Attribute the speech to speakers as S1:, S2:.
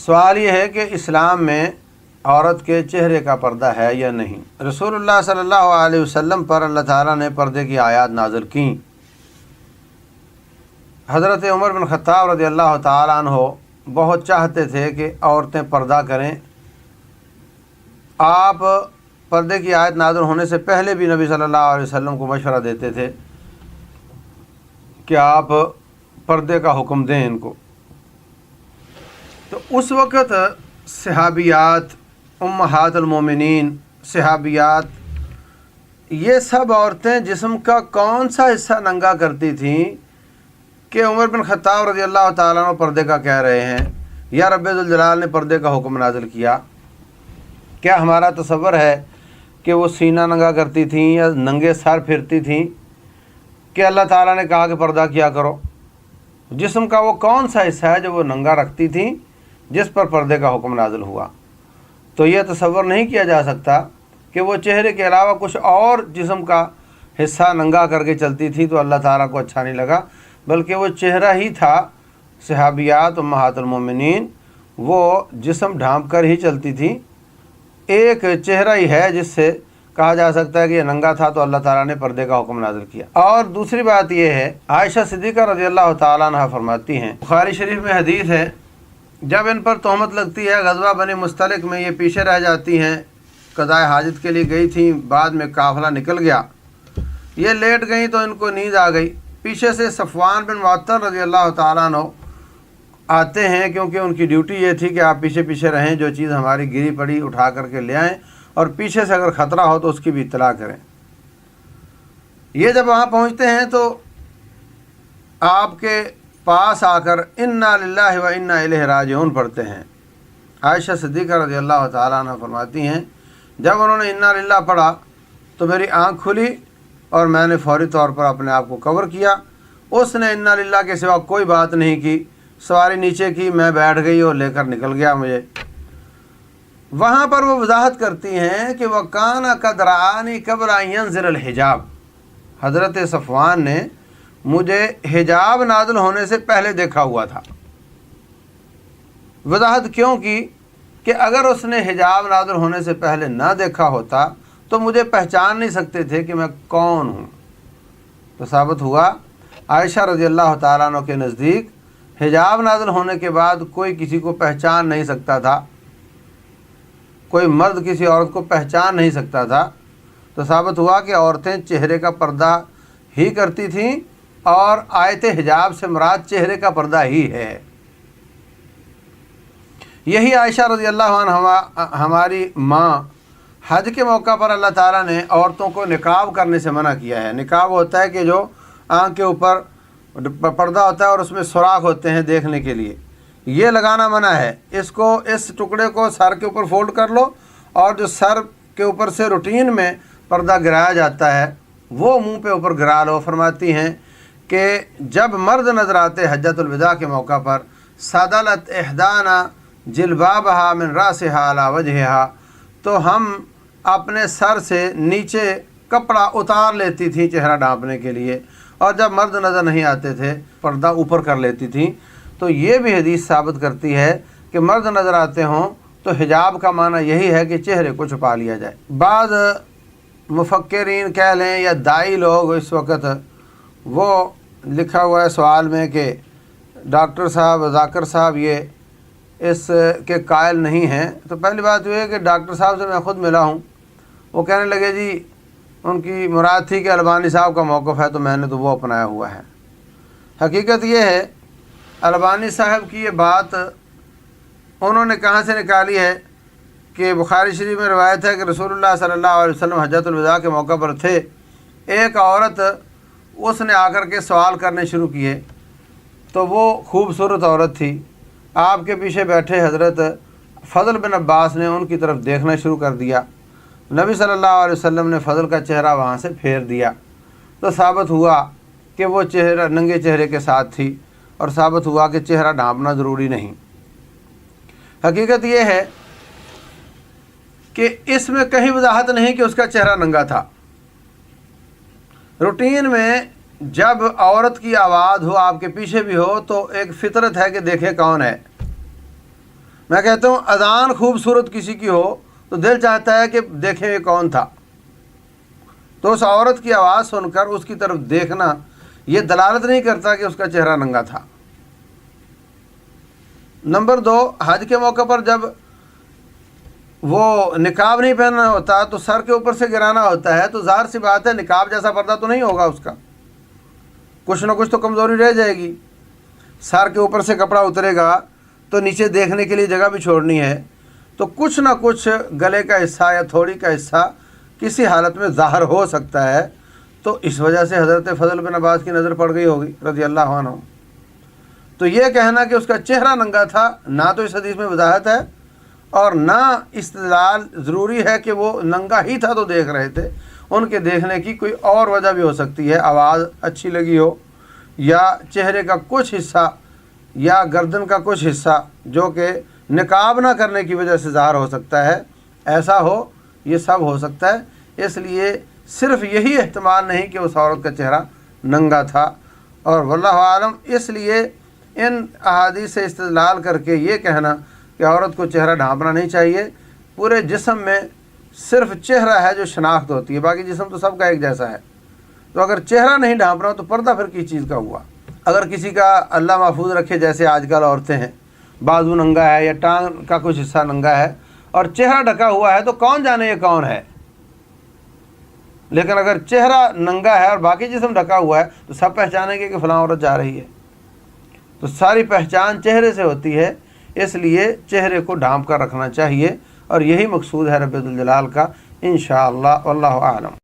S1: سوال یہ ہے کہ اسلام میں عورت کے چہرے کا پردہ ہے یا نہیں۔ رسول اللہ صلی اللہ علیہ وسلم پر اللہ تعالیٰ نے پردے کی آیات نازل کیں۔ حضرت عمر بن خطاب رضی اللہ تعالیٰ عنہ بہت چاہتے تھے کہ عورتیں پردہ کریں۔ آپ پردے کی آیت نازل ہونے سے پہلے بھی نبی صلی اللہ علیہ وسلم کو مشورہ دیتے تھے کہ آپ پردے کا حکم دیں ان کو۔ تو اس وقت صحابیات، امہات المومنین، صحابیات، یہ سب عورتیں جسم کا کون سا حصہ ننگا کرتی تھیں کہ عمر بن خطاب رضی اللہ تعالیٰ عنہ پردے کا کہہ رہے ہیں یا رب ذوالجلال نے پردے کا حکم نازل کیا؟ کیا ہمارا تصور ہے کہ وہ سینہ ننگا کرتی تھیں یا ننگے سر پھرتی تھیں کہ اللہ تعالیٰ نے کہا کہ پردہ کیا کرو؟ جسم کا وہ کون سا حصہ ہے جو وہ ننگا رکھتی تھیں جس پر پردے کا حکم نازل ہوا؟ تو یہ تصور نہیں کیا جا سکتا کہ وہ چہرے کے علاوہ کچھ اور جسم کا حصہ ننگا کر کے چلتی تھی تو اللہ تعالیٰ کو اچھا نہیں لگا، بلکہ وہ چہرہ ہی تھا۔ صحابیات امہات المومنین وہ جسم ڈھانپ کر ہی چلتی تھیں۔ ایک چہرہ ہی ہے جس سے کہا جا سکتا ہے کہ یہ ننگا تھا تو اللہ تعالیٰ نے پردے کا حکم نازل کیا۔ اور دوسری بات یہ ہے، عائشہ صدیقہ رضی اللہ تعالیٰ عنہ فرماتی ہیں، بخاری شریف میں حدیث ہے، جب ان پر تہمت لگتی ہے غزوہ بنی مستلق میں یہ پیچھے رہ جاتی ہیں، قضاء حاجت کے لیے گئی تھیں، بعد میں قافلہ نکل گیا، یہ لیٹ گئیں تو ان کو نیند آ گئی۔ پیچھے سے صفوان بن معطل رضی اللہ تعالیٰ عنہ آتے ہیں، کیونکہ ان کی ڈیوٹی یہ تھی کہ آپ پیچھے پیچھے رہیں، جو چیز ہماری گری پڑی اٹھا کر کے لے آئیں اور پیچھے سے اگر خطرہ ہو تو اس کی بھی اطلاع کریں۔ یہ جب وہاں پہنچتے ہیں تو آپ کے پاس آ کر انا للہ و انا الیہ راجعون پڑھتے ہیں۔ عائشہ صدیقہ رضی اللہ تعالیٰ عنہ فرماتی ہیں، جب انہوں نے انا للہ پڑھا تو میری آنکھ کھلی اور میں نے فوری طور پر اپنے آپ کو کور کیا۔ اس نے انا للہ کے سوا کوئی بات نہیں کی، سواری نیچے کی، میں بیٹھ گئی اور لے کر نکل گیا مجھے۔ وہاں پر وہ وضاحت کرتی ہیں کہ وَكَانَ قَدْ رَآنِي قَبْلَ أَن يَنزِلَ الْحِجَابُ، حضرت صفوان نے مجھے حجاب نازل ہونے سے پہلے دیکھا ہوا تھا۔ وضاحت کیوں کی کہ اگر اس نے حجاب نازل ہونے سے پہلے نہ دیکھا ہوتا تو مجھے پہچان نہیں سکتے تھے کہ میں کون ہوں۔ تو ثابت ہوا عائشہ رضی اللہ تعالیٰ عنہ کے نزدیک حجاب نازل ہونے کے بعد کوئی کسی کو پہچان نہیں سکتا تھا، کوئی مرد کسی عورت کو پہچان نہیں سکتا تھا۔ تو ثابت ہوا کہ عورتیں چہرے کا پردہ ہی کرتی تھیں، اور آیت حجاب سے مراد چہرے کا پردہ ہی ہے۔ یہی عائشہ رضی اللہ عنہ ہماری ماں، حج کے موقع پر اللہ تعالیٰ نے عورتوں کو نقاب کرنے سے منع کیا ہے۔ نقاب ہوتا ہے کہ جو آنکھ کے اوپر پردہ ہوتا ہے اور اس میں سوراخ ہوتے ہیں دیکھنے کے لیے، یہ لگانا منع ہے۔ اس ٹکڑے کو سر کے اوپر فولڈ کر لو، اور جو سر کے اوپر سے روٹین میں پردہ گرایا جاتا ہے وہ منہ پہ اوپر گرا لو۔ فرماتی ہیں کہ جب مرد نظر آتے حجۃ الوداع کے موقع پر، سدلت احدانا جلبابها من راسها علی وجہہا، تو ہم اپنے سر سے نیچے کپڑا اتار لیتی تھیں چہرہ ڈھانپنے کے لیے، اور جب مرد نظر نہیں آتے تھے پردہ اوپر کر لیتی تھیں۔ تو یہ بھی حدیث ثابت کرتی ہے کہ مرد نظر آتے ہوں تو حجاب کا معنی یہی ہے کہ چہرے کو چھپا لیا جائے۔ بعض مفکرین کہہ لیں یا دائی لوگ اس وقت، وہ لکھا ہوا ہے سوال میں کہ ڈاکٹر صاحب، ذاکر صاحب یہ اس کے قائل نہیں ہیں۔ تو پہلی بات یہ ہے کہ ڈاکٹر صاحب سے میں خود ملا ہوں، وہ کہنے لگے جی ان کی مراد تھی کہ البانی صاحب کا موقف ہے تو میں نے تو وہ اپنایا ہوا ہے۔ حقیقت یہ ہے البانی صاحب کی یہ بات انہوں نے کہاں سے نکالی ہے کہ بخاری شریف میں روایت ہے کہ رسول اللہ صلی اللہ علیہ وسلم حجۃ الوداع کے موقع پر تھے، ایک عورت اس نے آ کر کے سوال کرنے شروع کیے، تو وہ خوبصورت عورت تھی۔ آپ کے پیچھے بیٹھے حضرت فضل بن عباس نے ان کی طرف دیکھنا شروع کر دیا۔ نبی صلی اللہ علیہ وسلم نے فضل کا چہرہ وہاں سے پھیر دیا، تو ثابت ہوا کہ وہ چہرہ ننگے چہرے کے ساتھ تھی، اور ثابت ہوا کہ چہرہ ڈھانپنا ضروری نہیں۔ حقیقت یہ ہے کہ اس میں کہیں وضاحت نہیں کہ اس کا چہرہ ننگا تھا۔ روٹین میں جب عورت کی آواز ہو، آپ کے پیچھے بھی ہو، تو ایک فطرت ہے کہ دیکھے کون ہے۔ میں کہتا ہوں اذان خوبصورت کسی کی ہو تو دل چاہتا ہے کہ دیکھیں یہ کون تھا، تو اس عورت کی آواز سن کر اس کی طرف دیکھنا یہ دلالت نہیں کرتا کہ اس کا چہرہ ننگا تھا۔ نمبر 2، حج کے موقع پر جب وہ نقاب نہیں پہننا ہوتا تو سر کے اوپر سے گرانا ہوتا ہے، تو ظاہر سی بات ہے نقاب جیسا پردہ تو نہیں ہوگا، اس کا کچھ نہ کچھ تو کمزوری رہ جائے گی۔ سر کے اوپر سے کپڑا اترے گا تو نیچے دیکھنے کے لیے جگہ بھی چھوڑنی ہے، تو کچھ نہ کچھ گلے کا حصہ یا تھوڑی کا حصہ کسی حالت میں ظاہر ہو سکتا ہے، تو اس وجہ سے حضرت فضل بن عباس کی نظر پڑ گئی ہوگی رضی اللہ عنہ۔ تو یہ کہنا کہ اس کا چہرہ ننگا تھا نہ تو اس حدیث میں وضاحت ہے اور نہ استدلال ضروری ہے کہ وہ ننگا ہی تھا تو دیکھ رہے تھے، ان کے دیکھنے کی کوئی اور وجہ بھی ہو سکتی ہے، آواز اچھی لگی ہو یا چہرے کا کچھ حصہ یا گردن کا کچھ حصہ جو کہ نقاب نہ کرنے کی وجہ سے ظاہر ہو سکتا ہے، ایسا ہو، یہ سب ہو سکتا ہے۔ اس لیے صرف یہی احتمال نہیں کہ اس عورت کا چہرہ ننگا تھا، اور واللہ عالم اس لیے ان احادیث سے استدلال کر کے یہ کہنا کہ عورت کو چہرہ ڈھانپنا نہیں چاہیے، پورے جسم میں صرف چہرہ ہے جو شناخت ہوتی ہے، باقی جسم تو سب کا ایک جیسا ہے، تو اگر چہرہ نہیں ڈھانپنا تو پردہ پھر کس چیز کا ہوا؟ اگر کسی کا اللہ محفوظ رکھے جیسے آج کل عورتیں ہیں، بازو ننگا ہے یا ٹانگ کا کچھ حصہ ننگا ہے اور چہرہ ڈھکا ہوا ہے تو کون جانے یہ کون ہے، لیکن اگر چہرہ ننگا ہے اور باقی جسم ڈھکا ہوا ہے تو سب پہچانیں گے کہ فلاں عورت جا رہی ہے۔ تو ساری پہچان چہرے سے ہوتی ہے، اس لیے چہرے کو ڈھانپ کر رکھنا چاہیے، اور یہی مقصود ہے رب الجلال کا انشاءاللہ، واللہ اعلم۔